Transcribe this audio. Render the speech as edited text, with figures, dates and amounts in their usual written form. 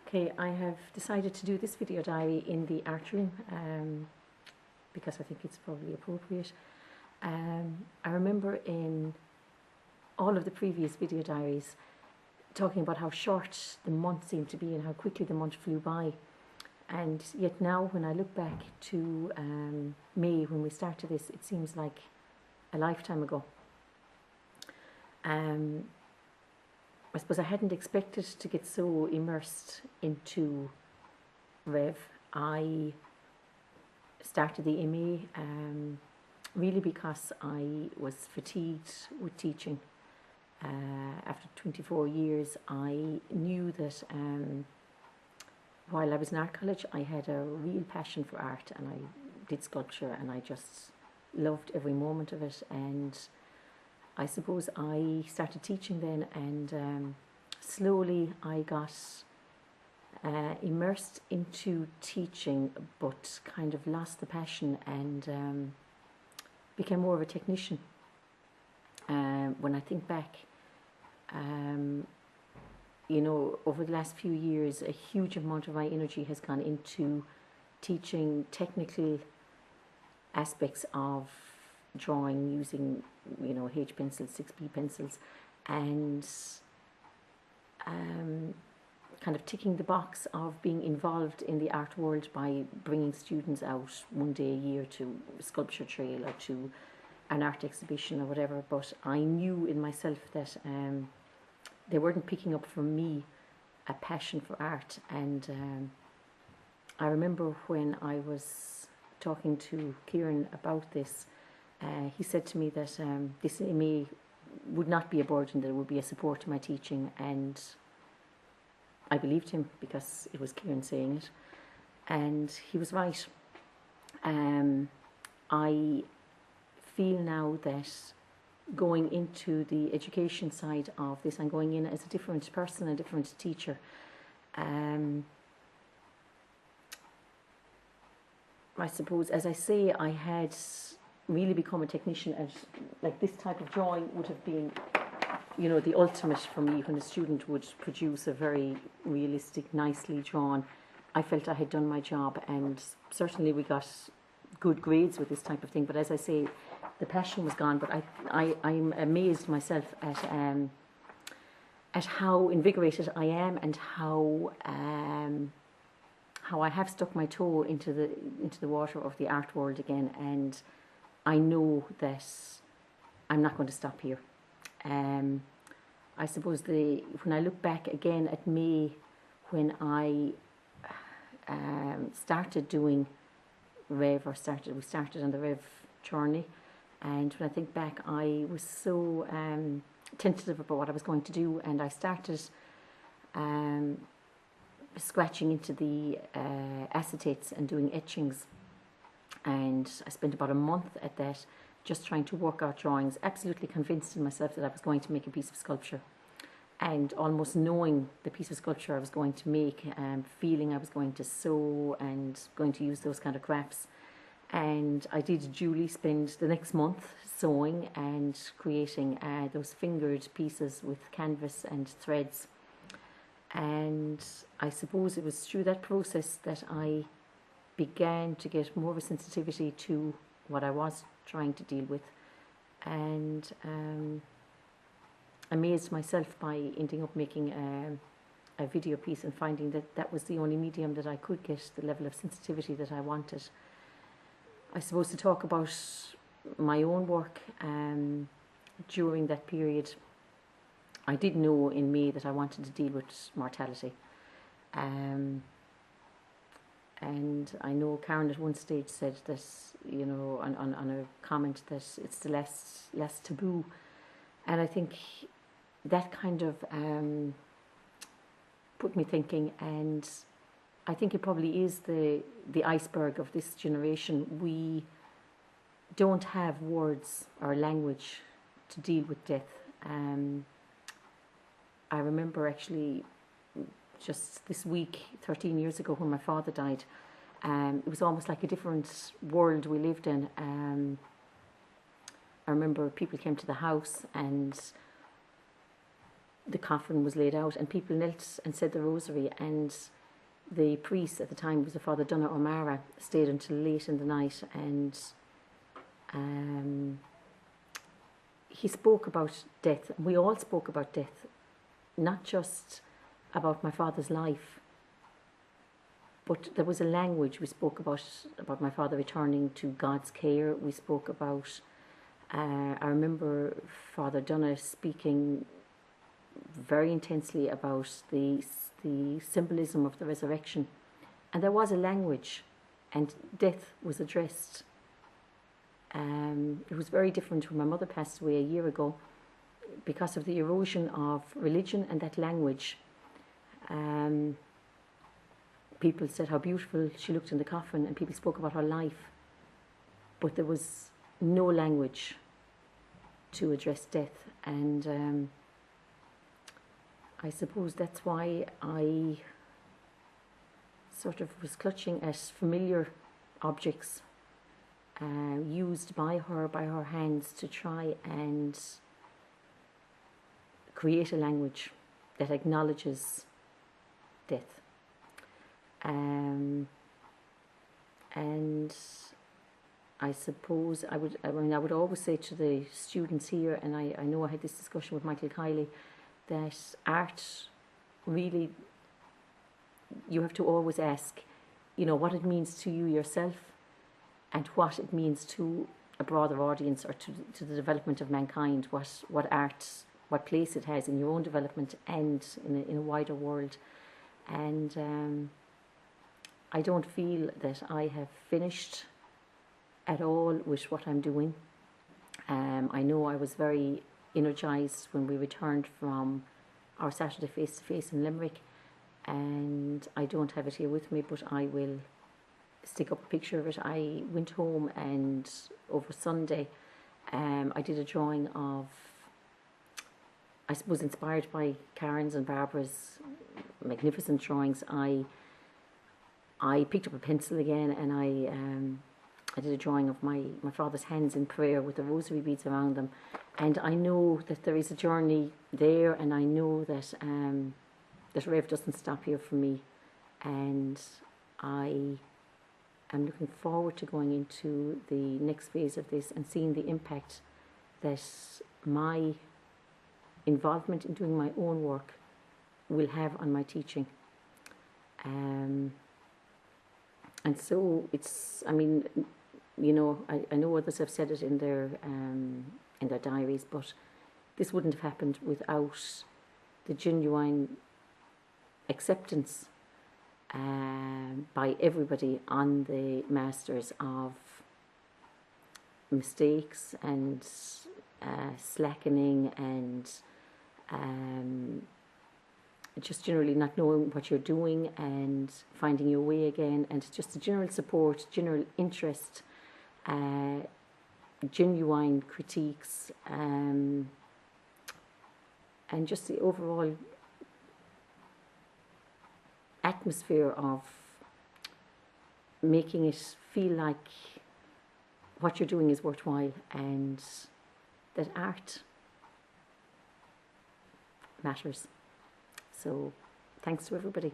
Okay, I have decided to do this video diary in the art room because I think it's probably appropriate. I remember in all of the previous video diaries talking about how short the month seemed to be and how quickly the month flew by. And yet now when I look back to May, when we started this, it seems like a lifetime ago. I suppose I hadn't expected to get so immersed into REV. I started the MA really because I was fatigued with teaching. After 24 years, I knew that while I was in art college, I had a real passion for art, and I did sculpture, and I just loved every moment of it. And I suppose I started teaching then, and slowly I got immersed into teaching, but kind of lost the passion and became more of a technician. When I think back, you know, over the last few years, a huge amount of my energy has gone into teaching technical aspects of drawing using, you know, H pencils, 6B pencils, and kind of ticking the box of being involved in the art world by bringing students out one day a year to a sculpture trail or to an art exhibition or whatever. But I knew in myself that they weren't picking up from me a passion for art. And I remember when I was talking to Kieran about this, he said to me that this MA would not be a burden, that it would be a support to my teaching, and I believed him because it was Kieran saying it, and he was right. I feel now that going into the education side of this, I'm going in as a different person, a different teacher. I suppose, as I say, I had really become a technician at, like, this type of drawing would have been, you know, the ultimate for me. When a student would produce a very realistic, nicely drawn, I felt I had done my job, and certainly we got good grades with this type of thing. But as I say, the passion was gone. But I'm amazed myself at how invigorated I am, and how I have stuck my toe into the water of the art world again, and I know that I'm not going to stop here. I suppose when I look back again at May, when I started doing REV, we started on the REV journey, and when I think back, I was so tentative about what I was going to do, and I started scratching into the acetates and doing etchings, and I spent about a month at that, just trying to work out drawings, absolutely convinced in myself that I was going to make a piece of sculpture, and almost knowing the piece of sculpture I was going to make, feeling I was going to sew and going to use those kind of crafts. And I did duly spend the next month sewing and creating those fingered pieces with canvas and threads. And I suppose it was through that process that I began to get more of a sensitivity to what I was trying to deal with, and amazed myself by ending up making a video piece and finding that that was the only medium that I could get the level of sensitivity that I wanted. I suppose to talk about my own work during that period, I did know in May that I wanted to deal with mortality. And I know Karen at one stage said that, you know, on a comment, that it's the less taboo. And I think that kind of put me thinking, and I think it probably is the iceberg of this generation. We don't have words or language to deal with death. I remember actually just this week, 13 years ago, when my father died, it was almost like a different world we lived in. I remember people came to the house, and the coffin was laid out and people knelt and said the rosary, and the priest at the time was the Father Donna O'Mara, stayed until late in the night, and he spoke about death. We all spoke about death, not just about my father's life, but there was a language. We spoke about my father returning to God's care. We spoke about, I remember Father Donna speaking very intensely about the symbolism of the resurrection. And there was a language, and death was addressed. It was very different when my mother passed away a year ago because of the erosion of religion and that language. People said how beautiful she looked in the coffin, and people spoke about her life, but there was no language to address death. And I suppose that's why I sort of was clutching at familiar objects used by her hands, to try and create a language that acknowledges death. And I suppose I would always say to the students here, and I know I had this discussion with Michael Kiley, that art really, you have to always ask, what it means to you yourself, and what it means to a broader audience, or to the development of mankind, what art, what place it has in your own development and in a wider world. And I don't feel that I have finished at all with what I'm doing. I know I was very energised when we returned from our Saturday face-to-face in Limerick, and I don't have it here with me, but I will stick up a picture of it. I went home, and over Sunday I did a drawing of, I suppose inspired by Karen's and Barbara's magnificent drawings. I picked up a pencil again, and I did a drawing of my father's hands in prayer with the rosary beads around them. And I know that there is a journey there, and I know that that REV doesn't stop here for me. And I am looking forward to going into the next phase of this and seeing the impact that my involvement in doing my own work will have on my teaching. And so it's, I know others have said it in their diaries, but this wouldn't have happened without the genuine acceptance by everybody on the masters of mistakes and slackening and just generally not knowing what you're doing and finding your way again, and just the general support, general interest, genuine critiques, and just the overall atmosphere of making it feel like what you're doing is worthwhile, and that art matters. So thanks to everybody.